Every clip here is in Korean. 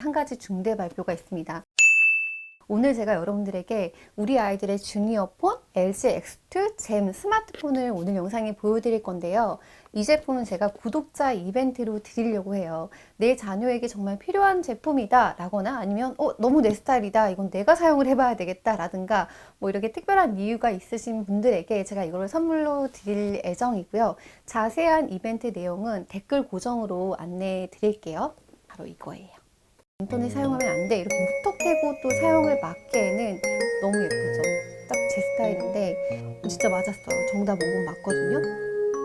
한 가지 중대 발표가 있습니다. 오늘 제가 여러분들에게 우리 아이들의 주니어폰 LG X2 잼 스마트폰을 오늘 영상에 보여드릴 건데요. 이 제품은 제가 구독자 이벤트로 드리려고 해요. 내 자녀에게 정말 필요한 제품이다 라거나 아니면 너무 내 스타일이다, 이건 내가 사용을 해봐야 되겠다 라든가 뭐 이렇게 특별한 이유가 있으신 분들에게 제가 이걸 선물로 드릴 예정이고요. 자세한 이벤트 내용은 댓글 고정으로 안내해 드릴게요. 바로 이거예요. 인터넷 사용하면 안 돼, 이렇게 무턱대고 또 사용을 막기에는 너무 예쁘죠. 딱 제 스타일인데 진짜 맞았어요. 정답 5번 맞거든요.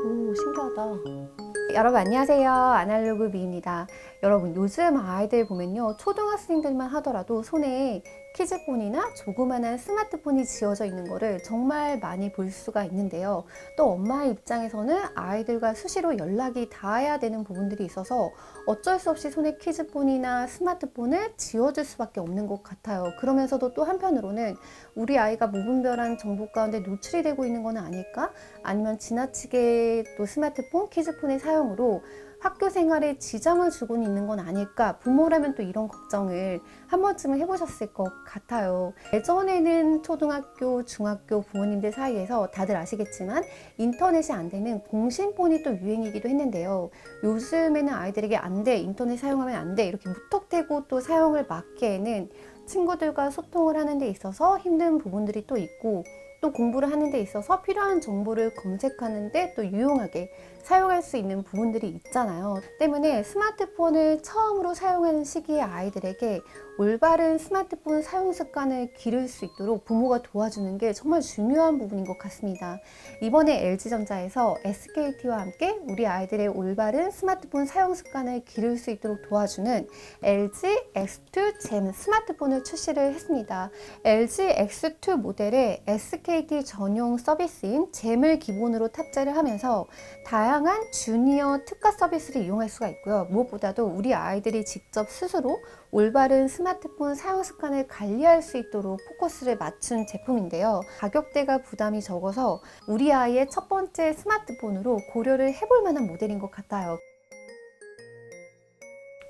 오, 신기하다. 여러분 안녕하세요, 아날로그 미입니다. 여러분, 요즘 아이들 보면요, 초등학생들만 하더라도 손에 키즈폰이나 조그만한 스마트폰이 지어져 있는 거를 정말 많이 볼 수가 있는데요. 또 엄마의 입장에서는 아이들과 수시로 연락이 닿아야 되는 부분들이 있어서 어쩔 수 없이 손에 키즈폰이나 스마트폰을 지어줄 수밖에 없는 것 같아요. 그러면서도 또 한편으로는 우리 아이가 무분별한 정보 가운데 노출이 되고 있는 건 아닐까? 아니면 지나치게 또 스마트폰, 키즈폰의 사용으로 학교 생활에 지장을 주고는 있는 건 아닐까? 부모라면 또 이런 걱정을 한 번쯤은 해보셨을 것 같아요. 예전에는 초등학교, 중학교 부모님들 사이에서 다들 아시겠지만 인터넷이 안 되는 공신폰이 또 유행이기도 했는데요. 요즘에는 아이들에게 안 돼, 인터넷 사용하면 안 돼, 이렇게 무턱대고 또 사용을 막기에는 친구들과 소통을 하는 데 있어서 힘든 부분들이 또 있고, 또 공부를 하는 데 있어서 필요한 정보를 검색하는데 또 유용하게 사용할 수 있는 부분들이 있잖아요. 때문에 스마트폰을 처음으로 사용하는 시기의 아이들에게 올바른 스마트폰 사용 습관을 기를 수 있도록 부모가 도와주는 게 정말 중요한 부분인 것 같습니다. 이번에 LG전자에서 SKT와 함께 우리 아이들의 올바른 스마트폰 사용 습관을 기를 수 있도록 도와주는 LG X2 잼 스마트폰을 출시를 했습니다. LG X2 모델에 SKT 전용 서비스인 잼을 기본으로 탑재를 하면서 다양한 주니어 특가 서비스를 이용할 수가 있고요. 무엇보다도 우리 아이들이 직접 스스로 올바른 스마트폰 사용 습관을 관리할 수 있도록 포커스를 맞춘 제품인데요. 가격대가 부담이 적어서 우리 아이의 첫 번째 스마트폰으로 고려를 해볼 만한 모델인 것 같아요.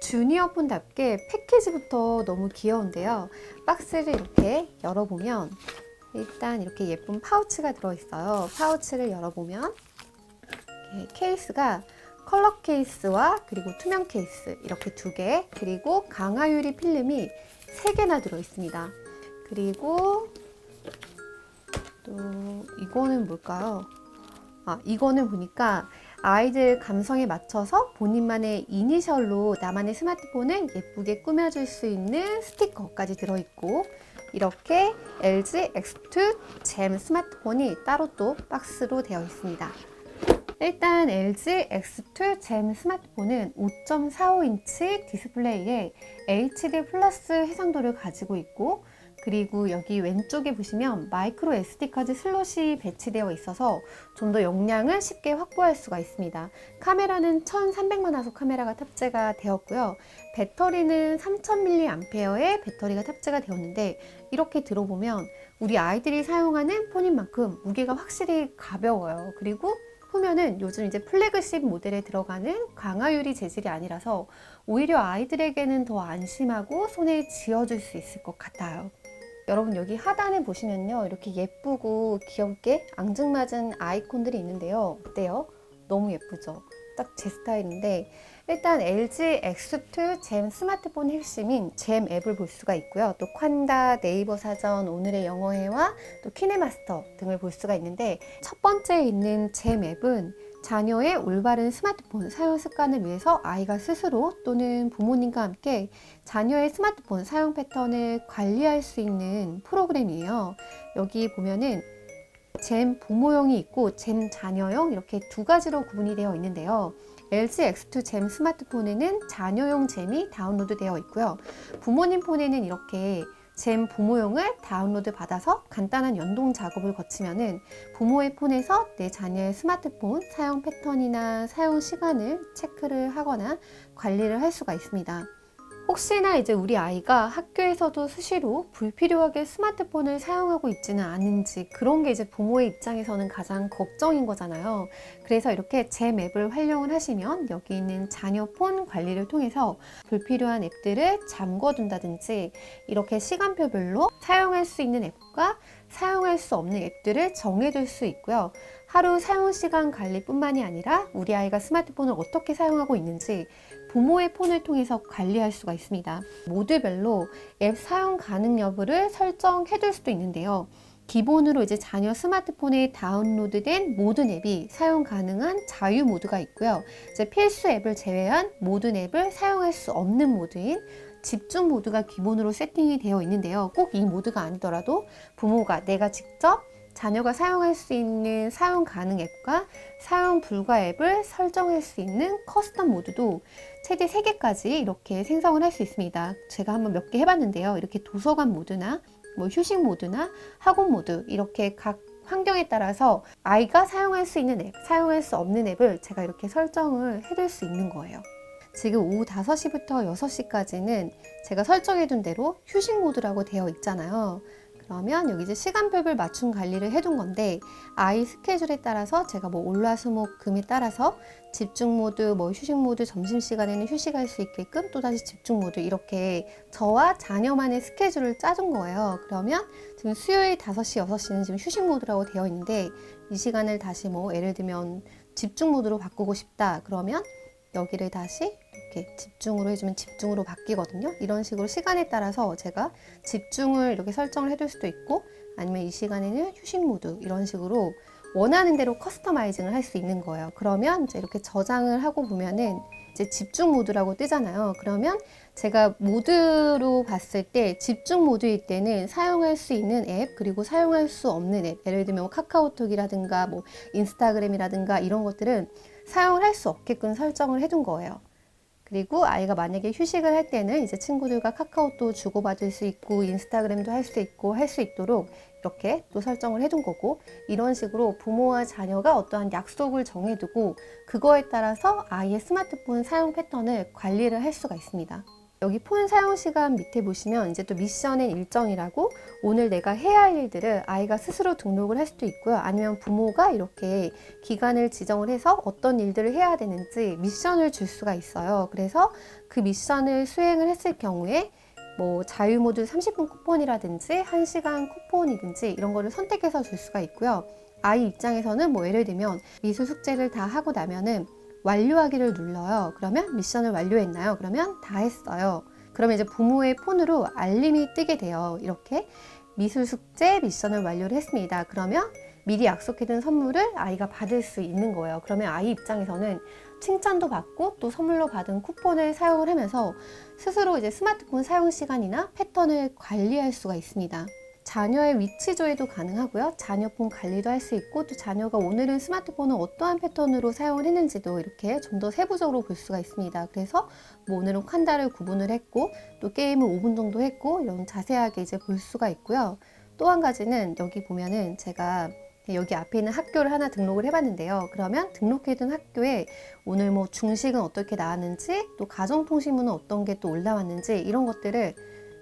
주니어폰답게 패키지부터 너무 귀여운데요. 박스를 이렇게 열어보면 일단 이렇게 예쁜 파우치가 들어있어요. 파우치를 열어보면 케이스가 컬러 케이스와 그리고 투명 케이스 이렇게 두 개, 그리고 강화유리 필름이 3개나 들어있습니다. 그리고 또 이거는 뭘까요? 이거는 보니까 아이들 감성에 맞춰서 본인만의 이니셜로 나만의 스마트폰을 예쁘게 꾸며줄 수 있는 스티커까지 들어있고, 이렇게 LG X2 잼 스마트폰이 따로 또 박스로 되어 있습니다. 일단 LG X2 잼 스마트폰은 5.45인치 디스플레이에 HD 플러스 해상도를 가지고 있고, 그리고 여기 왼쪽에 보시면 마이크로 SD 카드 슬롯이 배치되어 있어서 좀 더 용량을 쉽게 확보할 수가 있습니다. 카메라는 1300만화소 카메라가 탑재가 되었고요. 배터리는 3000mAh의 배터리가 탑재가 되었는데, 이렇게 들어보면 우리 아이들이 사용하는 폰인 만큼 무게가 확실히 가벼워요. 그리고 후면은 요즘 이제 플래그십 모델에 들어가는 강화유리 재질이 아니라서 오히려 아이들에게는 더 안심하고 손에 쥐어줄 수 있을 것 같아요. 여러분, 여기 하단에 보시면요, 이렇게 예쁘고 귀엽게 앙증맞은 아이콘들이 있는데요. 어때요? 너무 예쁘죠? 딱 제 스타일인데, 일단 LG X2 잼 스마트폰 핵심인 잼 앱을 볼 수가 있고요. 또 콴다, 네이버 사전, 오늘의 영어회화, 또 키네마스터 등을 볼 수가 있는데, 첫 번째에 있는 잼 앱은 자녀의 올바른 스마트폰 사용 습관을 위해서 아이가 스스로 또는 부모님과 함께 자녀의 스마트폰 사용 패턴을 관리할 수 있는 프로그램이에요. 여기 보면은 잼 부모용이 있고 잼 자녀용, 이렇게 두 가지로 구분이 되어 있는데요. LG X2 잼 스마트폰에는 자녀용 잼이 다운로드 되어 있고요. 부모님 폰에는 이렇게 잼 부모용을 다운로드 받아서 간단한 연동 작업을 거치면은 부모의 폰에서 내 자녀의 스마트폰 사용 패턴이나 사용 시간을 체크를 하거나 관리를 할 수가 있습니다. 혹시나 이제 우리 아이가 학교에서도 수시로 불필요하게 스마트폰을 사용하고 있지는 않은지, 그런 게 이제 부모의 입장에서는 가장 걱정인 거잖아요. 그래서 이렇게 잼 앱을 활용을 하시면 여기 있는 자녀 폰 관리를 통해서 불필요한 앱들을 잠궈둔다든지, 이렇게 시간표별로 사용할 수 있는 앱과 사용할 수 없는 앱들을 정해둘 수 있고요. 하루 사용 시간 관리뿐만이 아니라 우리 아이가 스마트폰을 어떻게 사용하고 있는지 부모의 폰을 통해서 관리할 수가 있습니다. 모드별로 앱 사용 가능 여부를 설정해 둘 수도 있는데요. 기본으로 이제 자녀 스마트폰에 다운로드된 모든 앱이 사용 가능한 자유 모드가 있고요. 이제 필수 앱을 제외한 모든 앱을 사용할 수 없는 모드인 집중 모드가 기본으로 세팅이 되어 있는데요. 꼭 이 모드가 아니더라도 부모가 내가 직접 자녀가 사용할 수 있는 사용 가능 앱과 사용 불가 앱을 설정할 수 있는 커스텀 모드도 최대 3개까지 이렇게 생성을 할 수 있습니다. 제가 한번 몇 개 해봤는데요. 이렇게 도서관 모드나 뭐 휴식 모드나 학원 모드, 이렇게 각 환경에 따라서 아이가 사용할 수 있는 앱, 사용할 수 없는 앱을 제가 이렇게 설정을 해둘 수 있는 거예요. 지금 오후 5시부터 6시까지는 제가 설정해둔 대로 휴식 모드라고 되어 있잖아요. 그러면 여기 이제 시간표를 맞춤 관리를 해둔 건데, 아이 스케줄에 따라서 제가 뭐 월화수목금에 따라서 집중 모드, 뭐 휴식 모드, 점심시간에는 휴식할 수 있게끔 또다시 집중 모드, 이렇게 저와 자녀만의 스케줄을 짜준 거예요. 그러면 지금 수요일 5시, 6시는 지금 휴식 모드라고 되어 있는데, 이 시간을 다시 뭐 예를 들면 집중 모드로 바꾸고 싶다 그러면 여기를 다시 이렇게 집중으로 해주면 집중으로 바뀌거든요. 이런 식으로 시간에 따라서 제가 집중을 이렇게 설정을 해둘 수도 있고, 아니면 이 시간에는 휴식 모드, 이런 식으로 원하는 대로 커스터마이징을 할 수 있는 거예요. 그러면 이제 이렇게 저장을 하고 보면은 이제 집중 모드라고 뜨잖아요. 그러면 제가 모드로 봤을 때 집중 모드일 때는 사용할 수 있는 앱, 그리고 사용할 수 없는 앱, 예를 들면 카카오톡이라든가 뭐 인스타그램이라든가 이런 것들은 사용을 할 수 없게끔 설정을 해둔 거예요. 그리고 아이가 만약에 휴식을 할 때는 이제 친구들과 카카오도 주고받을 수 있고 인스타그램도 할 수 있고 할 수 있도록 이렇게 또 설정을 해둔 거고, 이런 식으로 부모와 자녀가 어떠한 약속을 정해두고 그거에 따라서 아이의 스마트폰 사용 패턴을 관리를 할 수가 있습니다. 여기 폰 사용 시간 밑에 보시면 이제 또 미션 앤 일정이라고 오늘 내가 해야 할 일들을 아이가 스스로 등록을 할 수도 있고요. 아니면 부모가 이렇게 기간을 지정을 해서 어떤 일들을 해야 되는지 미션을 줄 수가 있어요. 그래서 그 미션을 수행을 했을 경우에 뭐 자유모드 30분 쿠폰이라든지 1시간 쿠폰이든지 이런 거를 선택해서 줄 수가 있고요. 아이 입장에서는 뭐 예를 들면 미술 숙제를 다 하고 나면은 완료하기를 눌러요. 그러면 미션을 완료했나요? 그러면 다 했어요. 그러면 이제 부모의 폰으로 알림이 뜨게 돼요. 이렇게 미술 숙제 미션을 완료를 했습니다. 그러면 미리 약속해둔 선물을 아이가 받을 수 있는 거예요. 그러면 아이 입장에서는 칭찬도 받고 또 선물로 받은 쿠폰을 사용을 하면서 스스로 이제 스마트폰 사용 시간이나 패턴을 관리할 수가 있습니다. 자녀의 위치 조회도 가능하고요. 자녀폰 관리도 할 수 있고, 또 자녀가 오늘은 스마트폰을 어떠한 패턴으로 사용을 했는지도 이렇게 좀 더 세부적으로 볼 수가 있습니다. 그래서 뭐 오늘은 칸다를 구분을 했고, 또 게임을 5분 정도 했고, 이런 자세하게 이제 볼 수가 있고요. 또 한 가지는 여기 보면은 제가 여기 앞에 있는 학교를 하나 등록을 해봤는데요. 그러면 등록해둔 학교에 오늘 뭐 중식은 어떻게 나왔는지, 또 가정통신문은 어떤 게 또 올라왔는지, 이런 것들을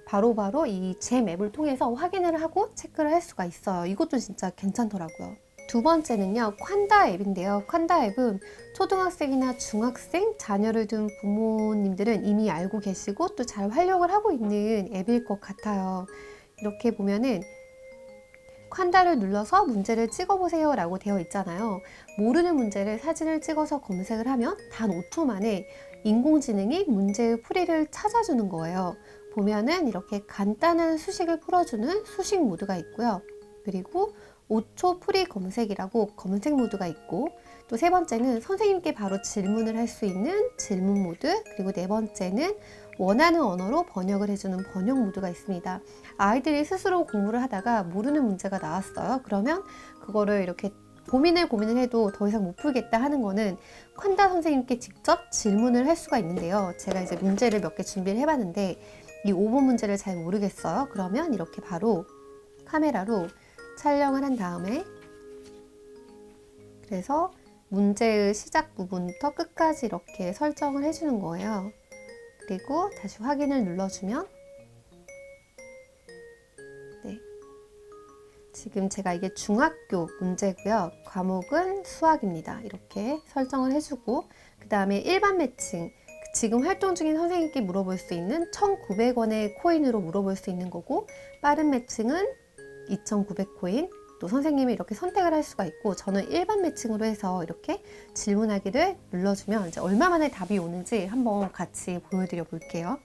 바로바로 이 제 맵을 통해서 확인을 하고 체크를 할 수가 있어요. 이것도 진짜 괜찮더라고요. 두 번째는요, 콴다 앱인데요. 콴다 앱은 초등학생이나 중학생 자녀를 둔 부모님들은 이미 알고 계시고 또 잘 활용을 하고 있는 앱일 것 같아요. 이렇게 보면은 콴다를 눌러서 문제를 찍어보세요 라고 되어 있잖아요. 모르는 문제를 사진을 찍어서 검색을 하면 단 5초 만에 인공지능이 문제의 풀이를 찾아주는 거예요. 보면은 이렇게 간단한 수식을 풀어주는 수식 모드가 있고요. 그리고 5초 풀이 검색이라고 검색 모드가 있고, 또 세 번째는 선생님께 바로 질문을 할 수 있는 질문 모드, 그리고 네 번째는 원하는 언어로 번역을 해주는 번역 모드가 있습니다. 아이들이 스스로 공부를 하다가 모르는 문제가 나왔어요. 그러면 그거를 이렇게 고민을 해도 더 이상 못 풀겠다 하는 거는 콴다 선생님께 직접 질문을 할 수가 있는데요. 제가 이제 문제를 몇 개 준비를 해봤는데 이 5분 문제를 잘 모르겠어요. 그러면 이렇게 바로 카메라로 촬영을 한 다음에, 그래서 문제의 시작 부분부터 끝까지 이렇게 설정을 해주는 거예요. 그리고 다시 확인을 눌러주면 네. 지금 제가 이게 중학교 문제고요. 과목은 수학입니다. 이렇게 설정을 해주고 그 다음에 일반 매칭 지금 활동 중인 선생님께 물어볼 수 있는 1,900원의 코인으로 물어볼 수 있는 거고 빠른 매칭은 2,900코인 또 선생님이 이렇게 선택을 할 수가 있고 저는 일반 매칭으로 해서 이렇게 질문하기를 눌러주면 이제 얼마 만에 답이 오는지 한번 같이 보여드려 볼게요.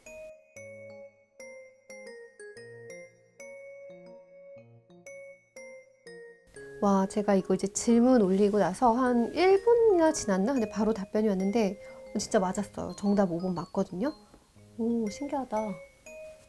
와, 제가 이거 이제 질문 올리고 나서 한 1분이나 지났나? 근데 바로 답변이 왔는데 진짜 맞았어요. 정답 5번 맞거든요. 오, 신기하다.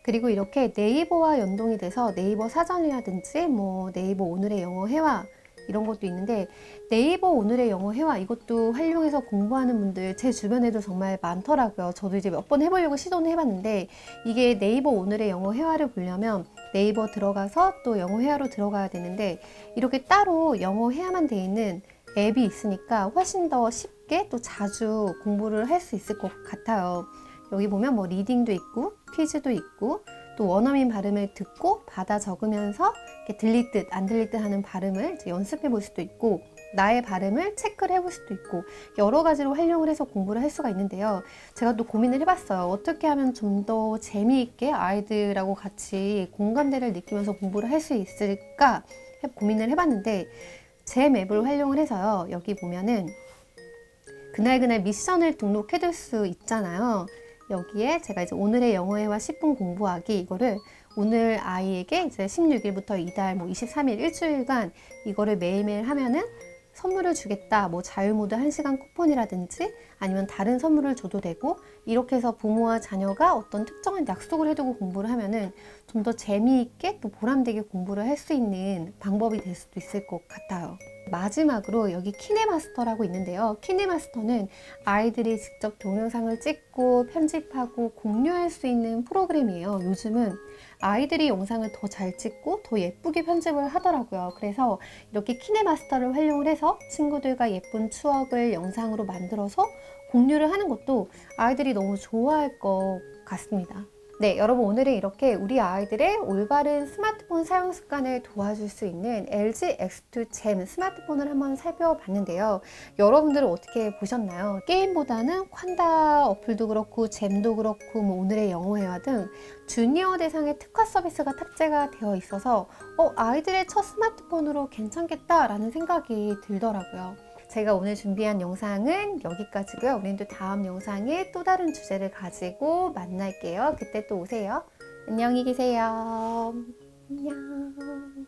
그리고 이렇게 네이버와 연동이 돼서 네이버 사전이라든지 뭐 네이버 오늘의 영어 회화 이런 것도 있는데 네이버 오늘의 영어 회화 이것도 활용해서 공부하는 분들 제 주변에도 정말 많더라고요. 저도 이제 몇 번 해보려고 시도는 해봤는데 이게 네이버 오늘의 영어 회화를 보려면 네이버 들어가서 또 영어 회화로 들어가야 되는데 이렇게 따로 영어 회화만 돼 있는 앱이 있으니까 훨씬 더 쉽게 또 자주 공부를 할 수 있을 것 같아요. 여기 보면 뭐 리딩도 있고 퀴즈도 있고 또 원어민 발음을 듣고 받아 적으면서 이렇게 들릴 듯 안 들릴 듯 하는 발음을 이제 연습해 볼 수도 있고 나의 발음을 체크를 해볼 수도 있고 여러 가지로 활용을 해서 공부를 할 수가 있는데요. 제가 또 고민을 해봤어요. 어떻게 하면 좀 더 재미있게 아이들하고 같이 공감대를 느끼면서 공부를 할 수 있을까 고민을 해봤는데 제 맵을 활용을 해서요. 여기 보면은 그날 미션을 등록해 둘 수 있잖아요. 여기에 제가 이제 오늘의 영어회화 10분 공부하기 이거를 오늘 아이에게 이제 16일부터 이달 뭐 23일 일주일간 이거를 매일매일 하면은 선물을 주겠다. 뭐 자유모드 1시간 쿠폰이라든지 아니면 다른 선물을 줘도 되고 이렇게 해서 부모와 자녀가 어떤 특정한 약속을 해두고 공부를 하면은 좀 더 재미있게 또 보람되게 공부를 할 수 있는 방법이 될 수도 있을 것 같아요. 마지막으로 여기 키네마스터라고 있는데요. 키네마스터는 아이들이 직접 동영상을 찍고 편집하고 공유할 수 있는 프로그램이에요. 요즘은 아이들이 영상을 더 잘 찍고 더 예쁘게 편집을 하더라고요. 그래서 이렇게 키네마스터를 활용을 해서 친구들과 예쁜 추억을 영상으로 만들어서 공유를 하는 것도 아이들이 너무 좋아할 것 같습니다. 네, 여러분 오늘은 이렇게 우리 아이들의 올바른 스마트폰 사용 습관을 도와줄 수 있는 LG X2 잼 스마트폰을 한번 살펴봤는데요. 여러분들은 어떻게 보셨나요? 게임보다는 콴다 어플도 그렇고 잼도 그렇고 뭐 오늘의 영어회화 등 주니어 대상의 특화 서비스가 탑재가 되어 있어서 아이들의 첫 스마트폰으로 괜찮겠다라는 생각이 들더라고요. 제가 오늘 준비한 영상은 여기까지고요. 우리는 또 다음 영상에 또 다른 주제를 가지고 만날게요. 그때 또 오세요. 안녕히 계세요. 안녕.